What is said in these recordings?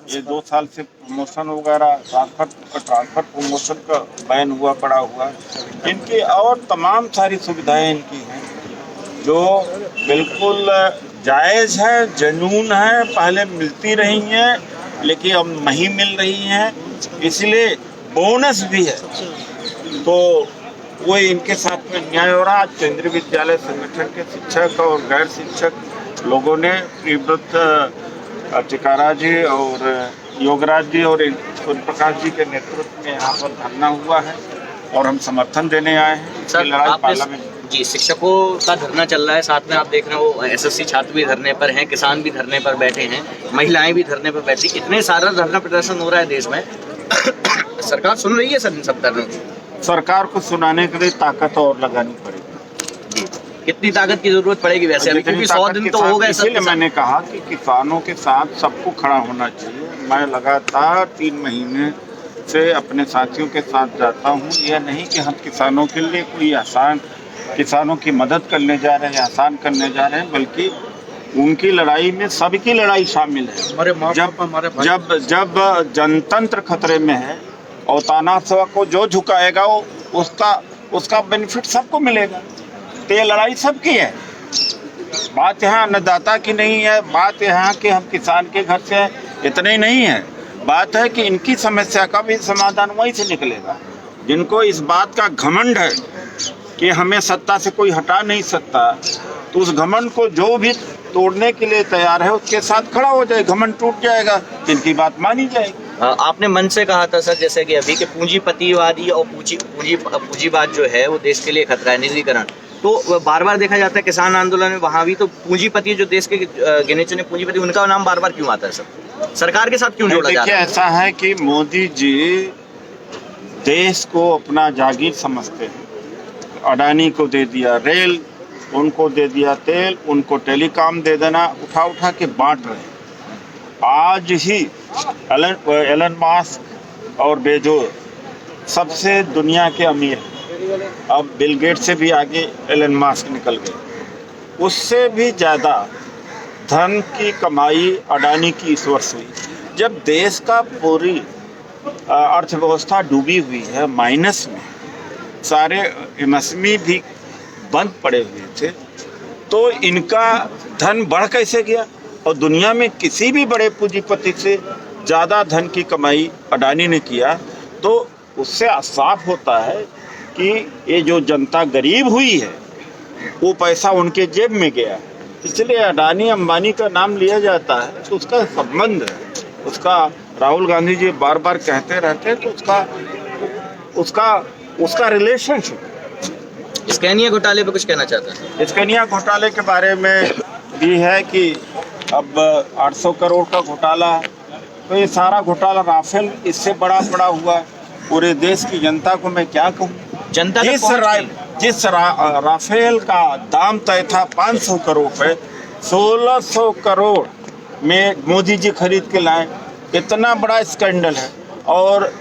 ये 2 साल से प्रमोशन वगैरह ट्रांसफर प्रमोशन का बैन हुआ पड़ा हुआ है। इनकी और तमाम सारी सुविधाएं इनकी हैं जो बिल्कुल जायज़ है, जनून है, पहले मिलती रही हैं लेकिन अब नहीं मिल रही हैं, इसलिए बोनस भी है। तो वो इनके साथ में न्याय हो रहा। आज केंद्रीय विद्यालय संगठन के शिक्षक और गैर शिक्षक लोगों ने प्रियव्रत टिकारा जी और योगराज जी और सूर्य प्रकाश जी के नेतृत्व में यहाँ पर धरना हुआ है और हम समर्थन देने आए हैं। सर, लड़ाई आपने पार्लियामेंट जी शिक्षकों का धरना चल रहा है, साथ में आप देख रहे हो एसएससी छात्र भी धरने पर हैं, किसान भी धरने पर बैठे हैं, महिलाएं भी धरने पर बैठी, इतने सारा धरना प्रदर्शन हो रहा है देश में। सरकार सुन रही है सर इन सब धरनों की? सरकार को सुनाने के लिए ताकत और लगानी पड़ेगी। कितनी ताकत की जरूरत पड़ेगी वैसे अभी, क्योंकि 100 दिन तो हो गए। इसीलिए मैंने कहा कि किसानों के साथ सबको खड़ा होना चाहिए। मैं लगातार 3 महीने से अपने साथियों के साथ जाता हूँ। यह नहीं कि हम किसानों के लिए कोई आसान, किसानों की मदद करने जा रहे हैं, आसान करने जा रहे हैं, बल्कि उनकी लड़ाई में सबकी लड़ाई शामिल है। जब जनतंत्र खतरे में है और तानाशाह को जो झुकाएगा वो उसका बेनिफिट सबको मिलेगा। तो ये लड़ाई सबकी है। बात यहाँ अन्नदाता की नहीं है, बात यहाँ कि हम किसान के घर से हैं, इतना ही नहीं है। बात है कि इनकी समस्या का भी समाधान वहीं से निकलेगा। जिनको इस बात का घमंड है कि हमें सत्ता से कोई हटा नहीं सकता, तो उस घमंड को जो भी तोड़ने के लिए तैयार है उसके साथ खड़ा हो जाए, घमंड टूट जाएगा, इनकी बात मानी जाएगी। आपने मन से कहा था सर, जैसे कि अभी के पूंजीपतिवादी और पूंजीवाद जो है वो देश के लिए खतरा है, निजीकरण। तो बार बार देखा जाता है किसान आंदोलन में, वहाँ भी तो पूंजीपति जो देश के गिने चुने पूंजीपति, उनका नाम बार बार क्यों आता है सर? सरकार के साथ क्यों जोड़ा जा रहा है? ऐसा है कि मोदी जी देश को अपना जागीर समझते हैं। अडानी को दे दिया रेल, उनको दे दिया तेल, उनको टेलीकॉम दे देना, उठा उठा के बांट रहे हैं। आज ही एलन मास्क और बेजोस सबसे दुनिया के अमीर हैं। अब बिल गेट से भी आगे एलन मास्क निकल गए। उससे भी ज़्यादा धन की कमाई अडानी की इस वर्ष हुई। जब देश का पूरी अर्थव्यवस्था डूबी हुई है, माइनस में, सारे एमएसएमई भी बंद पड़े हुए थे, तो इनका धन बढ़ कैसे गया? और दुनिया में किसी भी बड़े पूंजीपति से ज़्यादा धन की कमाई अडानी ने किया। तो उससे साफ होता है कि ये जो जनता गरीब हुई है वो पैसा उनके जेब में गया। इसलिए अडानी अंबानी का नाम लिया जाता है तो उसका संबंध है, उसका राहुल गांधी जी बार बार कहते रहते हैं, तो उसका रिलेशनशिप। स्कैनिया घोटाले पे कुछ कहना चाहता है? स्कैनिया घोटाले के बारे में भी है कि अब 800 करोड़ का घोटाला, तो ये सारा घोटाला राफेल इससे बड़ा हुआ। पूरे देश की जनता को मैं क्या कहूँ, जनता जिस राफेल का दाम तय था 500 करोड़ पे, 1600 करोड़ में मोदी जी खरीद के लाए। इतना बड़ा स्कैंडल है और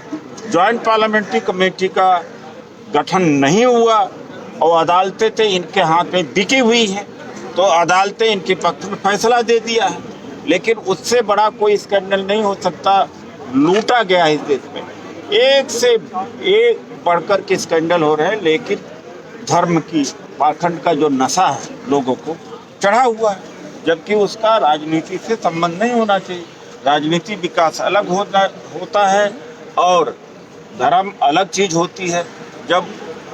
जॉइंट पार्लियामेंट्री कमेटी का गठन नहीं हुआ और अदालतें तो इनके हाथ में बिकी हुई हैं, तो अदालतें इनके पक्ष में फैसला दे दिया है। लेकिन उससे बड़ा कोई स्कैंडल नहीं हो सकता। लूटा गया है इस देश में, एक से एक बढ़कर के स्कैंडल हो रहे हैं, लेकिन धर्म की पाखंड का जो नशा है लोगों को चढ़ा हुआ है, जबकि उसका राजनीति से संबंध नहीं होना चाहिए। राजनीति विकास अलग होता है और धर्म अलग चीज होती है। जब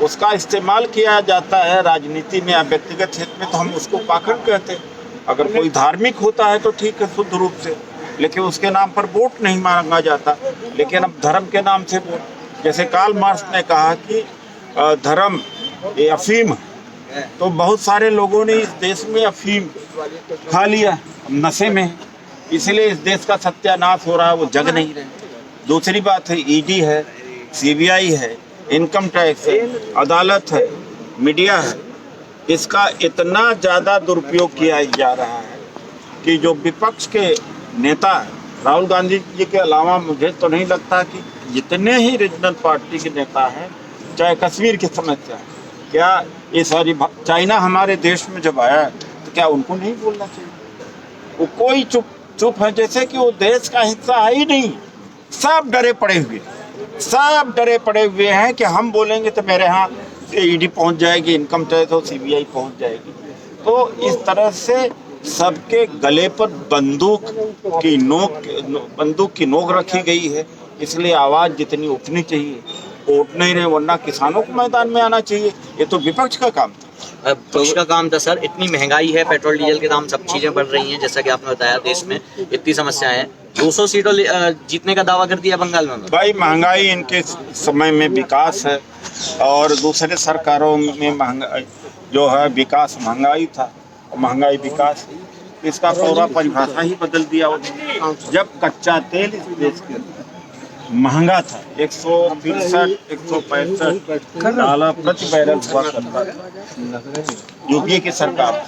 उसका इस्तेमाल किया जाता है राजनीति में या व्यक्तिगत हित में, तो हम उसको पाखंड कहते हैं। अगर कोई धार्मिक होता है तो ठीक है, शुद्ध रूप से, लेकिन उसके नाम पर वोट नहीं मांगा जाता। लेकिन अब धर्म के नाम से वोट, जैसे कार्ल मार्क्स ने कहा कि धर्म ये अफीम है, तो बहुत सारे लोगों ने इस देश में अफीम खा लिया, नशे में, इसलिए इस देश का सत्यानाश हो रहा है, वो जग नहीं रहे। दूसरी बात है ईडी है, सीबीआई है, इनकम टैक्स है, अदालत है, मीडिया है। इसका इतना ज़्यादा दुरुपयोग किया जा रहा है कि जो विपक्ष के नेता हैं, राहुल गांधी जी के अलावा मुझे तो नहीं लगता कि जितने ही रीजनल पार्टी के नेता हैं, चाहे कश्मीर की समस्या, क्या ये सारी चाइना हमारे देश में जब आया तो क्या उनको नहीं बोलना चाहिए? वो कोई चुप चुप है, जैसे कि वो देश का हिस्सा है ही नहीं। सब डरे पड़े हुए हैं कि हम बोलेंगे तो मेरे यहाँ ईडी पहुंच जाएगी, इनकम टैक्स और सीबीआई पहुंच जाएगी। तो इस तरह से सबके गले पर बंदूक की नोक रखी गई है। इसलिए आवाज जितनी उठनी चाहिए उठ नहीं रहे, वरना किसानों को मैदान में आना चाहिए। ये तो विपक्ष का काम था। विपक्ष का काम था सर। इतनी महंगाई है, पेट्रोल डीजल के दाम, सब चीजें बढ़ रही हैं, जैसा कि आपने बताया देश में इतनी समस्याएं हैं। 200 सीटों जीतने का दावा कर दिया बंगाल में। भाई महंगाई इनके समय में विकास है, और दूसरे सरकारों में महंगाई जो है विकास महंगाई था, महंगाई विकास। इसका पूरा परिभाषा ही बदल दिया। जब कच्चा तेल इस देश के महंगा था, 165 $165 प्रति बैरल हुआ करता था यूपीए की सरकार।